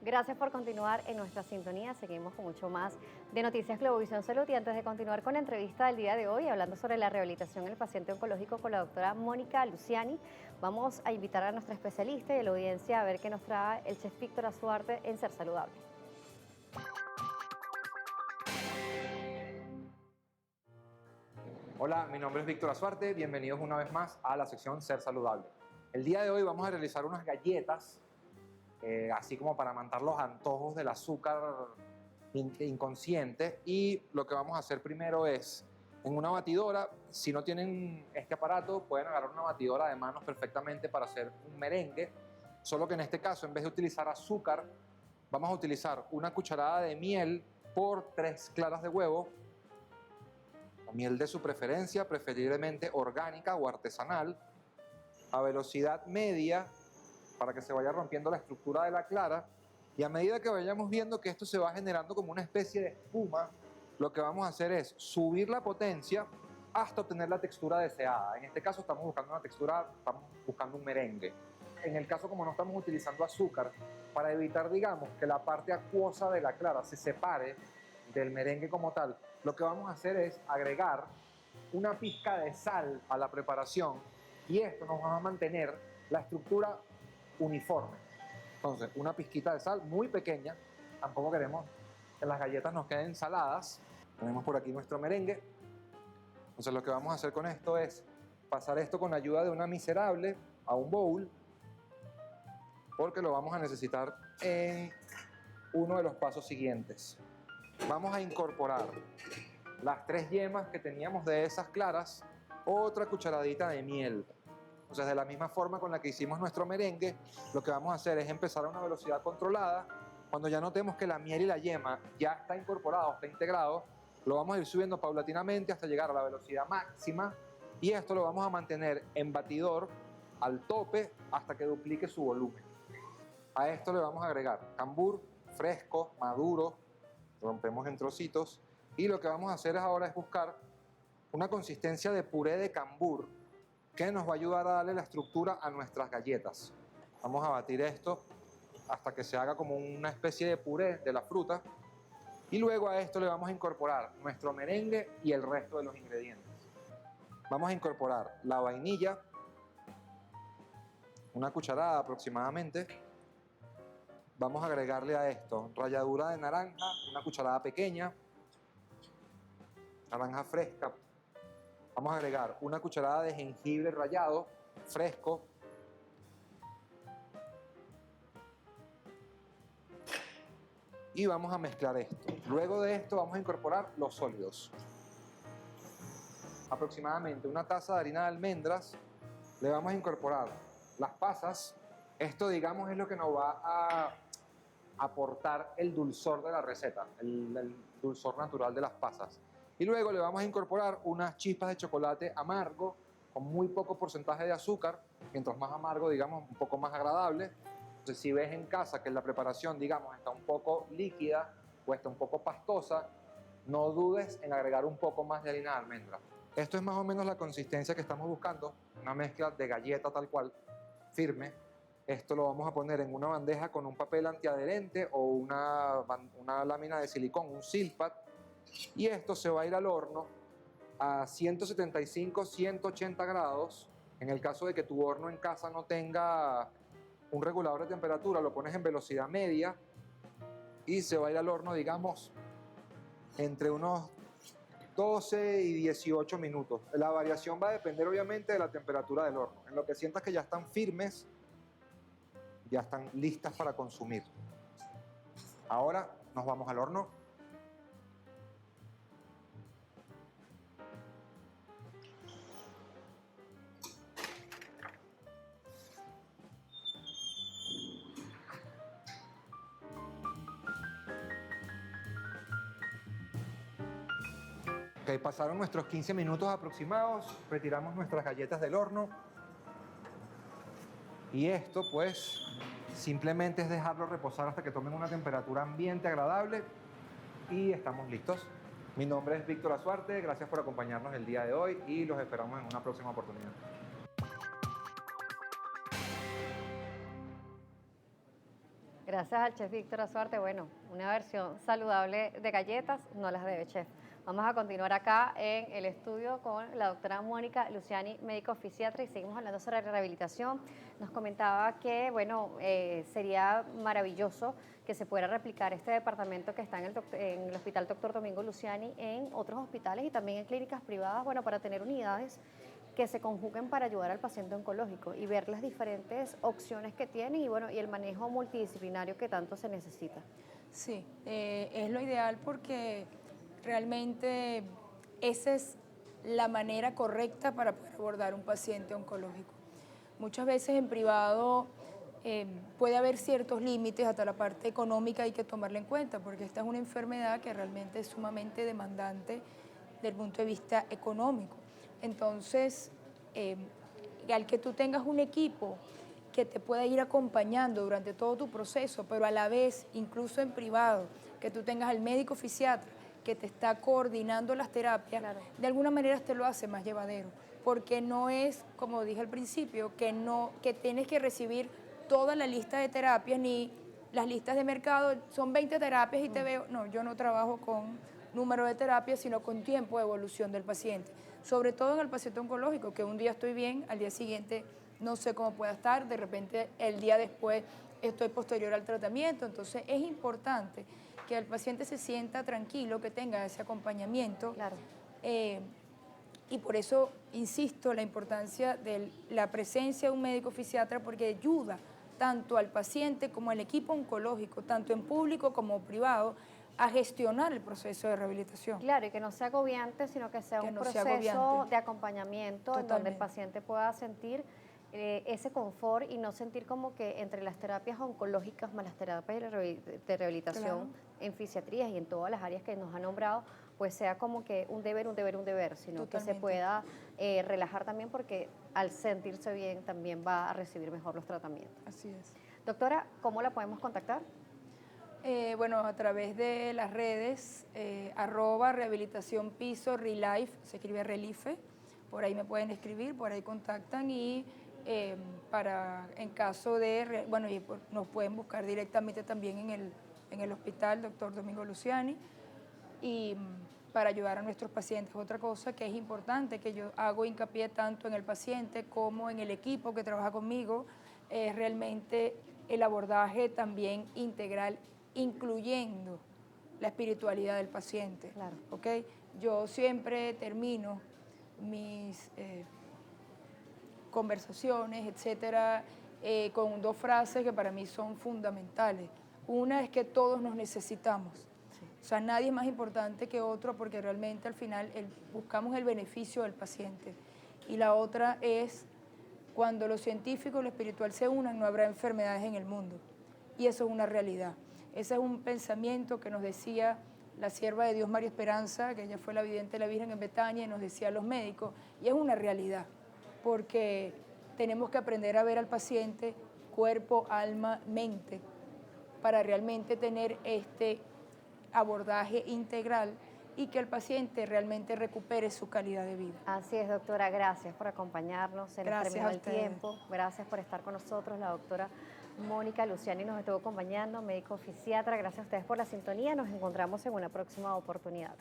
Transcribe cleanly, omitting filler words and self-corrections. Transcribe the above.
Gracias por continuar en nuestra sintonía. Seguimos con mucho más de Noticias Globovisión Salud. Y antes de continuar con la entrevista del día de hoy, hablando sobre la rehabilitación del paciente oncológico con la doctora Mónica Luciani, vamos a invitar a nuestra especialista y a la audiencia a ver qué nos trae el chef Víctor Azuarte en Ser Saludable. Hola, mi nombre es Víctor Azuarte. Bienvenidos una vez más a la sección Ser Saludable. El día de hoy vamos a realizar unas galletas así como para matar los antojos del azúcar inconsciente, y lo que vamos a hacer primero es, en una batidora, si no tienen este aparato, pueden agarrar una batidora de manos perfectamente para hacer un merengue, solo que en este caso, en vez de utilizar azúcar, vamos a utilizar una cucharada de miel por 3 claras de huevo, la miel de su preferencia, preferiblemente orgánica o artesanal, a velocidad media, para que se vaya rompiendo la estructura de la clara, y a medida que vayamos viendo que esto se va generando como una especie de espuma, lo que vamos a hacer es subir la potencia hasta obtener la textura deseada. En este caso estamos buscando una textura, estamos buscando un merengue. En el caso, como no estamos utilizando azúcar, para evitar, digamos, que la parte acuosa de la clara se separe del merengue como tal, lo que vamos a hacer es agregar una pizca de sal a la preparación, y esto nos va a mantener la estructura uniforme. Entonces, una pizquita de sal muy pequeña, tampoco queremos que las galletas nos queden saladas. Tenemos por aquí nuestro merengue. Entonces, lo que vamos a hacer con esto es pasar esto con la ayuda de una miserable a un bowl, porque lo vamos a necesitar en uno de los pasos siguientes. Vamos a incorporar las 3 yemas que teníamos de esas claras, otra cucharadita de miel. Entonces, de la misma forma con la que hicimos nuestro merengue, lo que vamos a hacer es empezar a una velocidad controlada. Cuando ya notemos que la miel y la yema ya está incorporado, está integrado, lo vamos a ir subiendo paulatinamente hasta llegar a la velocidad máxima, y esto lo vamos a mantener en batidor al tope hasta que duplique su volumen. A esto le vamos a agregar cambur fresco, maduro, rompemos en trocitos, y lo que vamos a hacer ahora es buscar una consistencia de puré de cambur que nos va a ayudar a darle la estructura a nuestras galletas. Vamos a batir esto hasta que se haga como una especie de puré de la fruta, y luego a esto le vamos a incorporar nuestro merengue y el resto de los ingredientes. Vamos a incorporar la vainilla, una cucharada aproximadamente. Vamos a agregarle a esto ralladura de naranja, una cucharada pequeña, naranja fresca. Vamos a agregar una cucharada de jengibre rallado, fresco. Y vamos a mezclar esto. Luego de esto vamos a incorporar los sólidos. Aproximadamente una taza de harina de almendras. Le vamos a incorporar las pasas. Esto, digamos, es lo que nos va a aportar el dulzor de la receta, el dulzor natural de las pasas. Y luego le vamos a incorporar unas chispas de chocolate amargo con muy poco porcentaje de azúcar. Mientras más amargo, digamos, un poco más agradable. Entonces, si ves en casa que la preparación, digamos, está un poco líquida o está un poco pastosa, no dudes en agregar un poco más de harina de almendra. Esto es más o menos la consistencia que estamos buscando, una mezcla de galleta tal cual, firme. Esto lo vamos a poner en una bandeja con un papel antiadherente o una lámina de silicón, un silpat, y esto se va a ir al horno a 175-180 grados. En el caso de que tu horno en casa no tenga un regulador de temperatura, lo pones en velocidad media y se va a ir al horno, digamos, entre unos 12 y 18 minutos. La variación va a depender obviamente de la temperatura del horno. En lo que sientas que ya están firmes, ya están listas para consumir. Ahora nos vamos al horno. Ok, pasaron nuestros 15 minutos aproximados, retiramos nuestras galletas del horno, y esto pues simplemente es dejarlo reposar hasta que tomen una temperatura ambiente agradable y estamos listos. Mi nombre es Víctor Azuarte, gracias por acompañarnos el día de hoy y los esperamos en una próxima oportunidad. Gracias al chef Víctor Azuarte. Bueno, una versión saludable de galletas, no las debe, chef. Vamos a continuar acá en el estudio con la doctora Mónica Luciani, médico fisiatra, y seguimos hablando sobre la rehabilitación. Nos comentaba que, bueno, sería maravilloso que se pudiera replicar este departamento que está en el Hospital Dr. Domingo Luciani en otros hospitales y también en clínicas privadas, bueno, para tener unidades que se conjuguen para ayudar al paciente oncológico y ver las diferentes opciones que tiene y, bueno, y el manejo multidisciplinario que tanto se necesita. Sí, es lo ideal porque realmente esa es la manera correcta para poder abordar un paciente oncológico. Muchas veces en privado puede haber ciertos límites, hasta la parte económica hay que tomarla en cuenta, porque esta es una enfermedad que realmente es sumamente demandante desde el punto de vista económico. Entonces, al que tú tengas un equipo que te pueda ir acompañando durante todo tu proceso, pero a la vez, incluso en privado, que tú tengas al médico fisiatra que te está coordinando las terapias, Claro. de alguna manera te lo hace más llevadero, porque no es, como dije al principio, que tienes que recibir toda la lista de terapias, ni las listas de mercado, son 20 terapias y te veo, no, yo no trabajo con número de terapias, sino con tiempo de evolución del paciente, sobre todo en el paciente oncológico, que un día estoy bien, al día siguiente no sé cómo pueda estar, de repente el día después estoy posterior al tratamiento, entonces es importante que el paciente se sienta tranquilo, que tenga ese acompañamiento. Claro. Y por eso insisto la importancia de la presencia de un médico fisiatra, porque ayuda tanto al paciente como al equipo oncológico, tanto en público como privado, a gestionar el proceso de rehabilitación. Claro, y que no sea agobiante, sino que sea un no sea proceso agobiante. de acompañamiento en donde el Totalmente. paciente pueda sentir ese confort y no sentir como que entre las terapias oncológicas más las terapias de rehabilitación Claro. en fisiatrías y en todas las áreas que nos han nombrado, pues sea como que un deber, un deber, un deber, sino que se Totalmente. pueda relajar también porque al sentirse bien también va a recibir mejor los tratamientos. Así es. Doctora, ¿cómo la podemos contactar? Bueno, a través de las redes, @rehabilitación piso, Relife, se escribe Relife, por ahí me pueden escribir, por ahí contactan y en caso de, bueno, nos pueden buscar directamente también en el hospital Dr. Domingo Luciani y para ayudar a nuestros pacientes. Otra cosa que es importante, que yo hago hincapié tanto en el paciente como en el equipo que trabaja conmigo, es realmente el abordaje también integral, incluyendo la espiritualidad del paciente. Claro. ¿Okay? Yo siempre termino mis conversaciones, etcétera, con dos frases que para mí son fundamentales. Una es que todos nos necesitamos. Sí. O sea, nadie es más importante que otro porque realmente al final buscamos el beneficio del paciente. Y la otra es, cuando lo científico y lo espiritual se unan, no habrá enfermedades en el mundo. Y eso es una realidad. Ese es un pensamiento que nos decía la sierva de Dios María Esperanza, que ella fue la vidente de la Virgen en Betania, y nos decía a los médicos, y es una realidad, porque tenemos que aprender a ver al paciente cuerpo, alma, mente, para realmente tener este abordaje integral y que el paciente realmente recupere su calidad de vida. Así es, doctora, gracias por acompañarnos, se nos Gracias terminó a el ustedes. tiempo, gracias por estar con nosotros, la doctora Mónica Luciani nos estuvo acompañando, médico fisiatra, gracias a ustedes por la sintonía, nos encontramos en una próxima oportunidad.